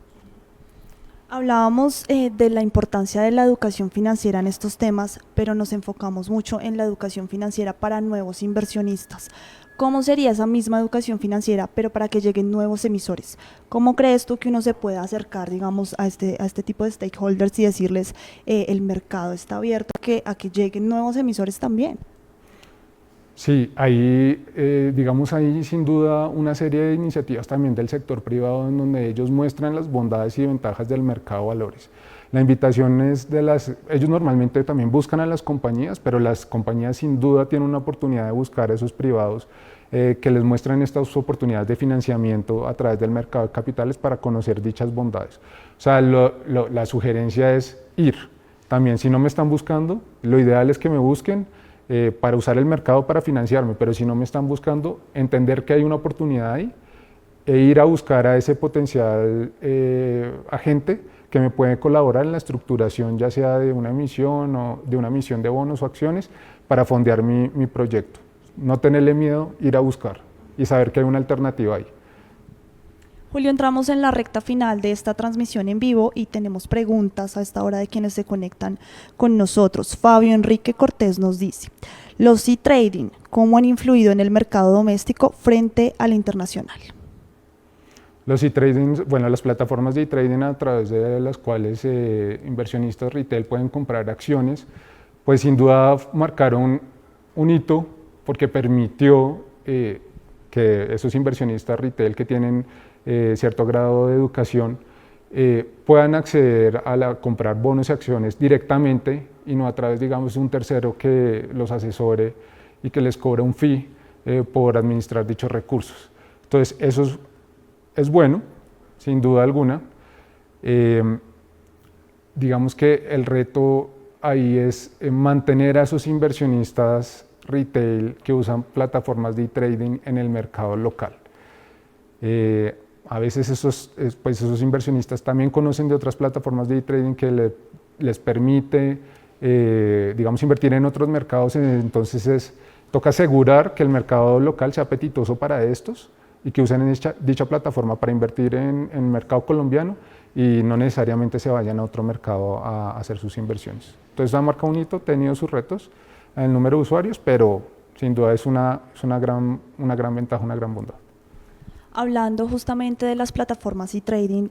Hablábamos de la importancia de la educación financiera en estos temas, pero nos enfocamos mucho en la educación financiera para nuevos inversionistas. ¿Cómo sería esa misma educación financiera, pero para que lleguen nuevos emisores? ¿Cómo crees tú que uno se puede acercar, digamos, a este tipo de stakeholders y decirles el mercado está abierto a que lleguen nuevos emisores también? Sí, ahí, digamos, hay sin duda una serie de iniciativas también del sector privado en donde ellos muestran las bondades y ventajas del mercado de valores. La invitación es ellos normalmente también buscan a las compañías, pero las compañías sin duda tienen una oportunidad de buscar a esos privados que les muestran estas oportunidades de financiamiento a través del mercado de capitales para conocer dichas bondades. O sea, la sugerencia es ir. También, si no me están buscando, lo ideal es que me busquen para usar el mercado para financiarme, pero si no me están buscando, entender que hay una oportunidad ahí e ir a buscar a ese potencial agente que me puede colaborar en la estructuración, ya sea de una emisión o de una emisión de bonos o acciones, para fondear mi proyecto. No tenerle miedo, ir a buscar y saber que hay una alternativa ahí. Julio, entramos en la recta final de esta transmisión en vivo y tenemos preguntas a esta hora de quienes se conectan con nosotros. Fabio Enrique Cortés nos dice, los e-trading, ¿cómo han influido en el mercado doméstico frente al internacional? Los e-trading, bueno, las plataformas de e-trading a través de las cuales inversionistas retail pueden comprar acciones, pues sin duda marcaron un hito porque permitió que esos inversionistas retail que tienen cierto grado de educación puedan acceder a comprar bonos y acciones directamente y no a través, digamos, de un tercero que los asesore y que les cobre un fee por administrar dichos recursos. Entonces, eso es bueno, sin duda alguna. Digamos que el reto ahí es mantener a esos inversionistas retail que usan plataformas de trading en el mercado local. A veces esos inversionistas también conocen de otras plataformas de trading que les permite, digamos, invertir en otros mercados, entonces toca asegurar que el mercado local sea apetitoso para estos y que usen dicha plataforma para invertir en el mercado colombiano y no necesariamente se vayan a otro mercado a hacer sus inversiones. Entonces ha marcado un hito, ha tenido sus retos en el número de usuarios, pero sin duda es una gran ventaja, una gran bondad. Hablando justamente de las plataformas y trading,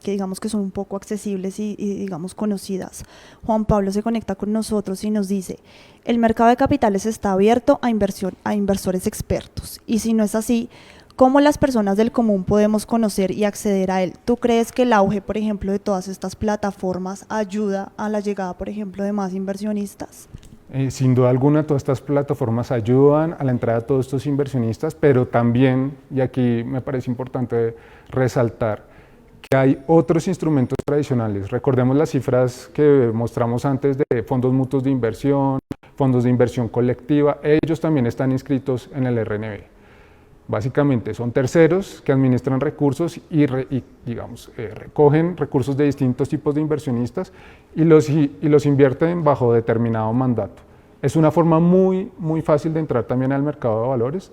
que digamos que son un poco accesibles y digamos conocidas, Juan Pablo se conecta con nosotros y nos dice, el mercado de capitales está abierto a inversores expertos, y si no es así, ¿cómo las personas del común podemos conocer y acceder a él? ¿Tú crees que el auge, por ejemplo, de todas estas plataformas ayuda a la llegada, por ejemplo, de más inversionistas? Sin duda alguna, todas estas plataformas ayudan a la entrada de todos estos inversionistas, pero también, y aquí me parece importante resaltar, que hay otros instrumentos tradicionales. Recordemos las cifras que mostramos antes de fondos mutuos de inversión, fondos de inversión colectiva, ellos también están inscritos en el RNB. Básicamente son terceros que administran recursos y recogen recursos de distintos tipos de inversionistas y los invierten bajo determinado mandato. Es una forma muy fácil de entrar también al mercado de valores,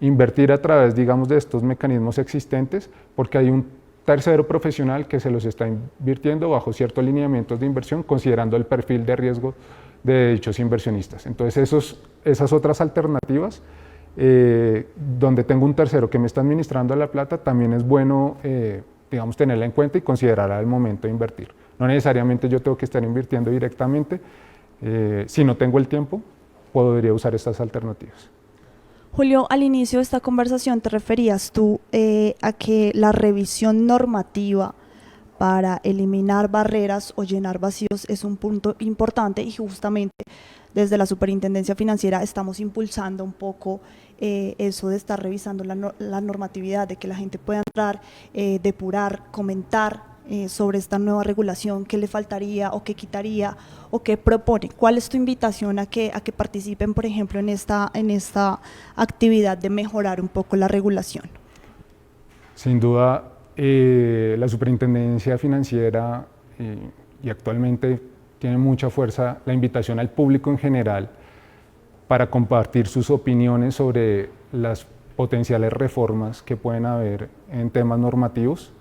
invertir a través, digamos, de estos mecanismos existentes, porque hay un tercero profesional que se los está invirtiendo bajo ciertos lineamientos de inversión, considerando el perfil de riesgo de dichos inversionistas. Entonces, esas otras alternativas, donde tengo un tercero que me está administrando la plata, también es bueno, digamos, tenerla en cuenta y considerarla al momento de invertir. No necesariamente yo tengo que estar invirtiendo directamente. Si no tengo el tiempo, podría usar estas alternativas. Julio, al inicio de esta conversación te referías tú a que la revisión normativa para eliminar barreras o llenar vacíos es un punto importante, y justamente desde la Superintendencia Financiera estamos impulsando un poco eso de estar revisando la normatividad, de que la gente pueda entrar, depurar, comentar sobre esta nueva regulación, qué le faltaría o qué quitaría o qué propone. ¿Cuál es tu invitación a que participen, por ejemplo, en esta actividad de mejorar un poco la regulación? Sin duda, la Superintendencia Financiera y actualmente tiene mucha fuerza la invitación al público en general para compartir sus opiniones sobre las potenciales reformas que pueden haber en temas normativos.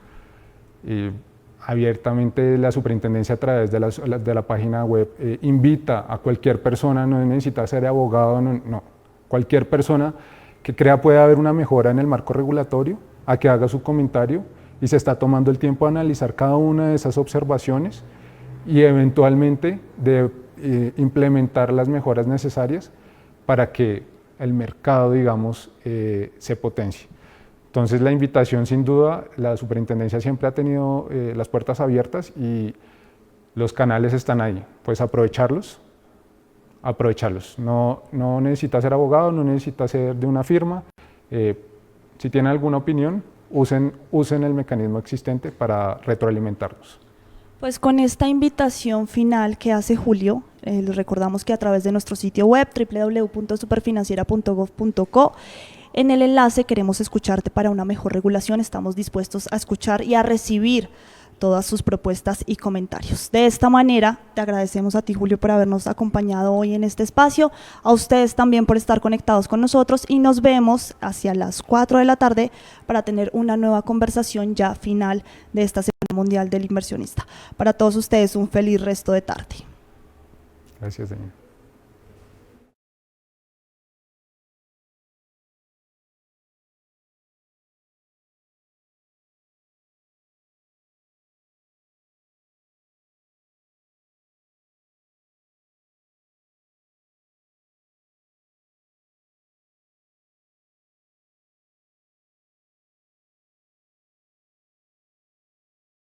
Abiertamente la Superintendencia a través de la página web invita a cualquier persona, no necesita ser abogado, no, cualquier persona que crea puede haber una mejora en el marco regulatorio, a que haga su comentario, y se está tomando el tiempo de analizar cada una de esas observaciones y eventualmente de implementar las mejoras necesarias para que el mercado, digamos, se potencie. Entonces la invitación, sin duda, la Superintendencia siempre ha tenido las puertas abiertas y los canales están ahí, pues aprovecharlos. No necesita ser abogado, no necesita ser de una firma. Si tienen alguna opinión, usen el mecanismo existente para retroalimentarnos. Pues con esta invitación final que hace Julio, les recordamos que a través de nuestro sitio web www.superfinanciera.gov.co, en el enlace queremos escucharte para una mejor regulación. Estamos dispuestos a escuchar y a recibir todas sus propuestas y comentarios. De esta manera, te agradecemos a ti, Julio, por habernos acompañado hoy en este espacio, a ustedes también por estar conectados con nosotros, y nos vemos hacia las 4 de la tarde para tener una nueva conversación ya final de esta Semana Mundial del Inversionista. Para todos ustedes, un feliz resto de tarde. Gracias, señor.